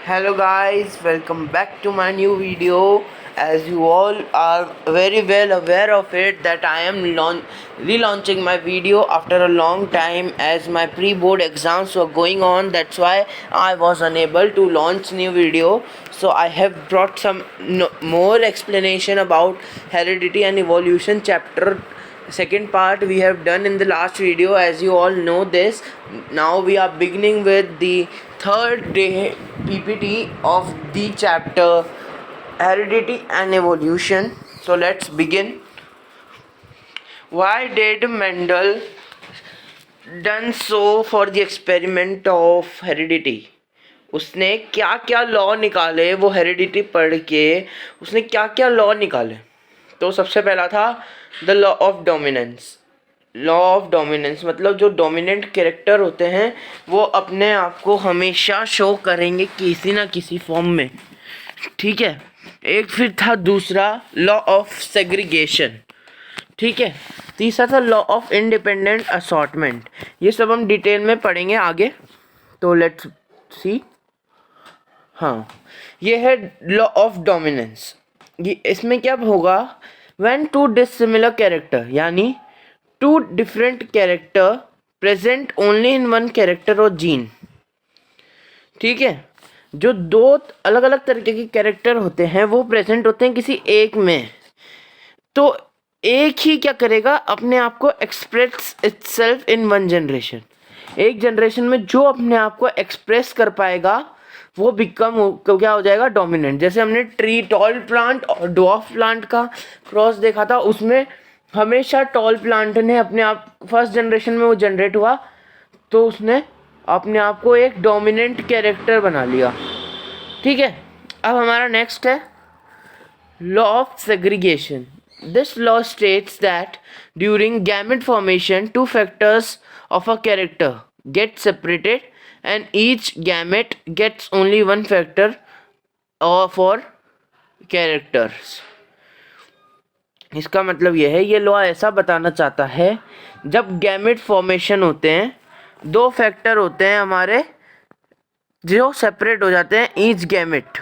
Hello guys, welcome back to my new video. As you all are very well aware of it that I am relaunching my video after a long time as my pre-board exams were going on. That's why I was unable to launch new video. So I have brought some more explanation about heredity and evolution chapter second part we have done in the last video. As you all know this, now we are beginning with the third day PPT of the chapter heredity and evolution. So let's begin. Why did Mendel done so for the experiment of heredity? उसने क्या क्या law निकाले, वो heredity पढ़ के उसने क्या क्या लॉ निकाले? तो सबसे पहला था the law of dominance. Law of dominance मतलब जो डोमिनेंट कैरेक्टर होते हैं वो अपने आप को हमेशा शो करेंगे किसी ना किसी फॉर्म में. ठीक है. एक फिर था दूसरा लॉ ऑफ सेग्रीगेशन. ठीक है. तीसरा था लॉ ऑफ इंडिपेंडेंट असॉर्टमेंट. ये सब हम डिटेल में पढ़ेंगे आगे. तो लेट्स सी. हाँ, ये है लॉ ऑफ डोमिनेंस. ये इसमें क्या होगा? व्हेन टू डिसिमिलर कैरेक्टर यानी two different character present only in one character और जीन. ठीक है. जो दो अलग अलग तरीके के कैरेक्टर होते हैं वो प्रेजेंट होते हैं किसी एक में, तो एक ही क्या करेगा? अपने आप को express itself in one generation. एक जनरेशन में जो अपने आप को एक्सप्रेस कर पाएगा वो क्या हो जाएगा? डोमिनेंट. जैसे हमने ट्री टॉल प्लांट और डॉफ प्लांट का क्रॉस देखा था, उसमें हमेशा टॉल प्लांट ने अपने आप फर्स्ट जनरेशन में वो जनरेट हुआ तो उसने अपने आप को एक डोमिनेंट कैरेक्टर बना लिया. ठीक है. अब हमारा नेक्स्ट है law of segregation. This law states that during gamete formation two factors of a character get separated and each gamete gets only one factor for characters. इसका मतलब यह है, ये लॉ ऐसा बताना चाहता है जब गैमेट फॉर्मेशन होते हैं दो फैक्टर होते हैं हमारे जो सेपरेट हो जाते हैं. ईच गैमेट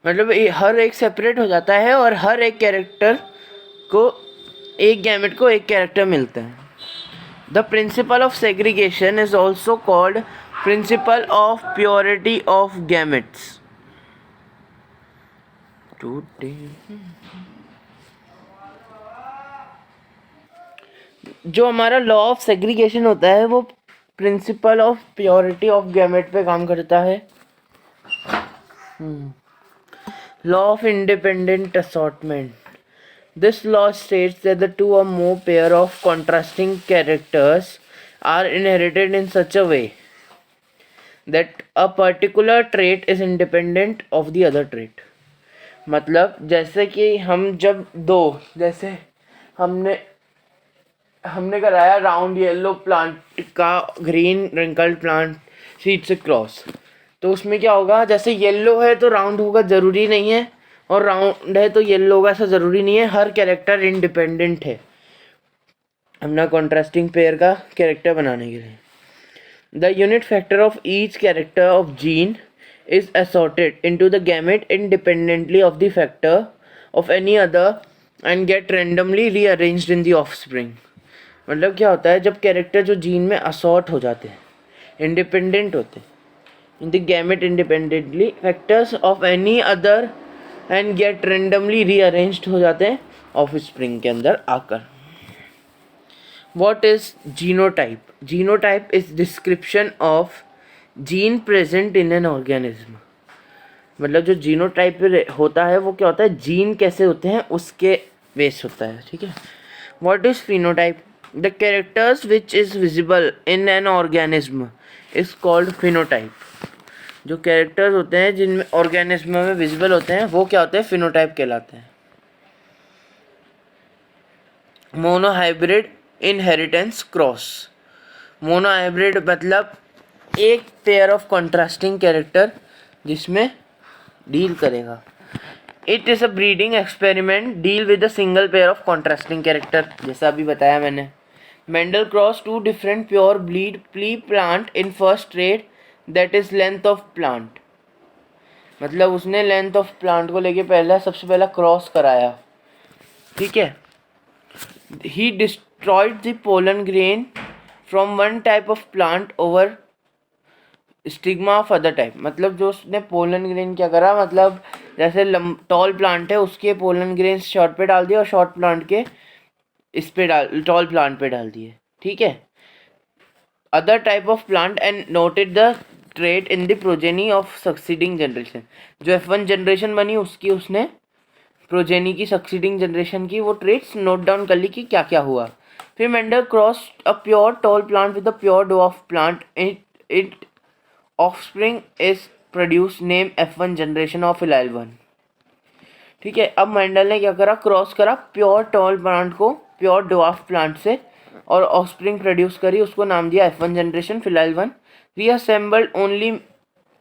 मतलब हर एक सेपरेट हो जाता है और हर एक कैरेक्टर को एक गैमेट को एक कैरेक्टर मिलता है. The principle of segregation is also called principle of purity of gametes. जो हमारा लॉ ऑफ सेग्रीगेशन होता है वो principle of purity of gamete पे काम करता है. Law of independent assortment. This law states that the two or more pair of contrasting characters are inherited in such a way that a particular trait is independent of the other trait. मतलब जैसे कि हम जब दो जैसे हमने कराया round yellow plant का ग्रीन रिंकल्ड प्लांट सीड से क्रॉस, तो उसमें क्या होगा? जैसे येलो है तो राउंड होगा ज़रूरी नहीं है और राउंड है तो येलो होगा ऐसा ज़रूरी नहीं है. हर कैरेक्टर इंडिपेंडेंट है अपना कॉन्ट्रास्टिंग पेयर का कैरेक्टर बनाने के लिए. The unit factor of each character of gene is assorted into the gamete independently of the factor of any other and get randomly rearranged in the offspring. मतलब क्या होता है? जब कैरेक्टर जो जीन में असॉर्ट हो जाते हैं, इंडिपेंडेंट होते हैं in the gamete independently factors of any other and get randomly rearranged हो जाते हैं ऑफ स्प्रिंग के अंदर आकर. What is genotype? Genotype is description of gene present in an organism. मतलब जो जीनोटाइप होता है वो क्या होता है? जीन कैसे होते हैं उसके बेस होता है. ठीक है. What is phenotype? The characters which is visible in an organism is called phenotype. जो कैरेक्टर्स होते हैं जिनमें ऑर्गेनिज्म में विजिबल होते हैं वो क्या होते हैं? फिनोटाइप कहलाते हैं. Monohybrid inheritance cross. मोनोहाइब्रिड मतलब एक पेयर ऑफ कॉन्ट्रास्टिंग कैरेक्टर जिसमें डील करेगा. It is a breeding experiment deal with a single pair of contrasting character. जैसा अभी बताया मैंने. Mendel cross two different pure breed प्ली plant in first trait that is length of plant. मतलब उसने length of plant को लेके सबसे पहला क्रॉस कराया, ठीक है। He destroyed the pollen grain from one type of plant over stigma of other type. मतलब जो उसने पोलन ग्रेन क्या करा, मतलब जैसे टॉल प्लांट है उसके पोलन ग्रेन शॉर्ट पे डाल दिए और शॉर्ट प्लांट के इस पे टॉल प्लांट पे डाल दिए, ठीक है। Other type of plant and noted the trait in the progeny of succeeding generation. जो F1 जनरेशन बनी उसकी उसने प्रोजेनी की सक्सीडिंग जनरेशन की वो ट्रेट्स नोट डाउन कर ली कि क्या क्या हुआ। फिर Mendel cross a pure tall plant with a pure dwarf plant, it offspring is produce name F1 generation of filial 1, ठीक है। अब मेंडल ने क्या करा, क्रॉस करा प्योर टॉल प्लांट को प्योर डॉफ प्लांट से और ऑफस्प्रिंग प्रोड्यूस करी, उसको नाम दिया F1 generation filial 1। Resembled only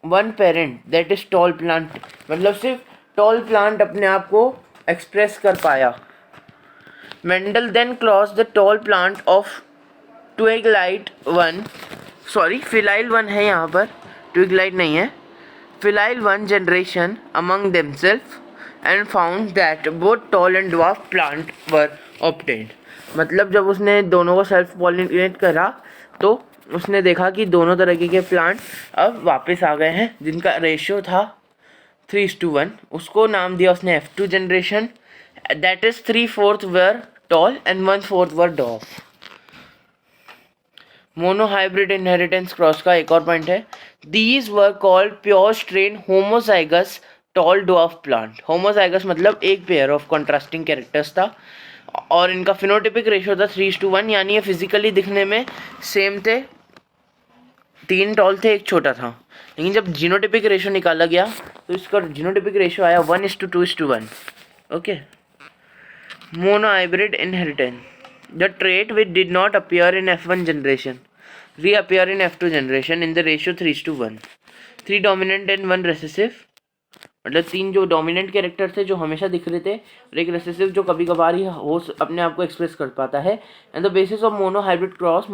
one parent that is tall plant. मतलब सिर्फ टॉल प्लांट अपने आप को एक्सप्रेस कर पाया। Mendel then cross the tall plant of twilight 1, sorry filial 1 है यहाँ पर, ट्विगलाइट नहीं है, filial 1 generation among themselves and found that both tall and dwarf plant were obtained. मतलब जब उसने दोनों को सेल्फ पॉलिनेट करा तो उसने देखा कि दोनों तरीके के प्लांट अब वापस आ गए हैं जिनका रेशियो था 3:1। उसको नाम दिया उसने F2 generation, that is 3/4 were tall and 1/4 were डॉफ। Monohybrid inheritance cross का एक और पॉइंट है, these were called pure strain homozygous tall डॉफ plant. Homozygous मतलब एक पेयर ऑफ कॉन्ट्रास्टिंग कैरेक्टर्स था और इनका फिनोटिपिक रेशियो था 3:1, यानी ये फिजिकली दिखने में सेम थे, 3 टॉल थे 1 छोटा था। लेकिन जब जीनोटिपिक रेशियो निकाला गया तो इसका जीनोटिपिक रेशियो आया 1:2:1। Okay. Monohybrid inheritance, the trait which did not appear in F1 generation reappear in F2 generation in the ratio 3:1। 3 dominant and 1 recessive, मतलब 3 जो डोमिनेंट कैरेक्टर थे जो हमेशा दिख रहे थे और एक रेसेसिव जो कभी कभार ही हो अपने आप को एक्सप्रेस कर पाता है। And the basis of monohybrid cross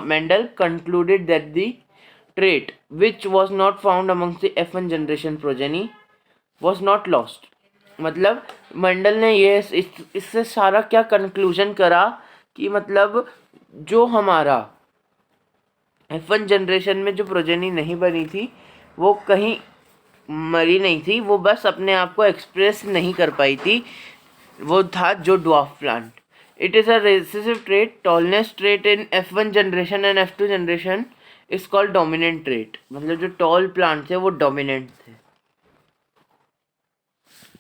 Mendel concluded that the trait which was not found amongst the F1 generation progeny was not lost। मतलब मेंडल ने ये इससे सारा क्या कंक्लूजन करा कि मतलब जो हमारा F1 जनरेशन में जो प्रोजेनी नहीं बनी थी वो कहीं मरी नहीं थी, वो बस अपने आप को एक्सप्रेस नहीं कर पाई थी, वो था जो dwarf plant. It is a recessive trait, tallness trait in F1 generation and F2 generation is called dominant trait. मतलब जो टॉल प्लांट थे वो डोमिनेंट थे।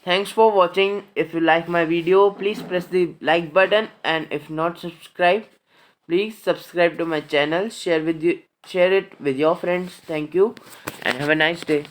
Thanks for watching. If you like my video, please press the like button, and if not subscribed, please subscribe to my channel. Share it with your friends. Thank you and have a nice day.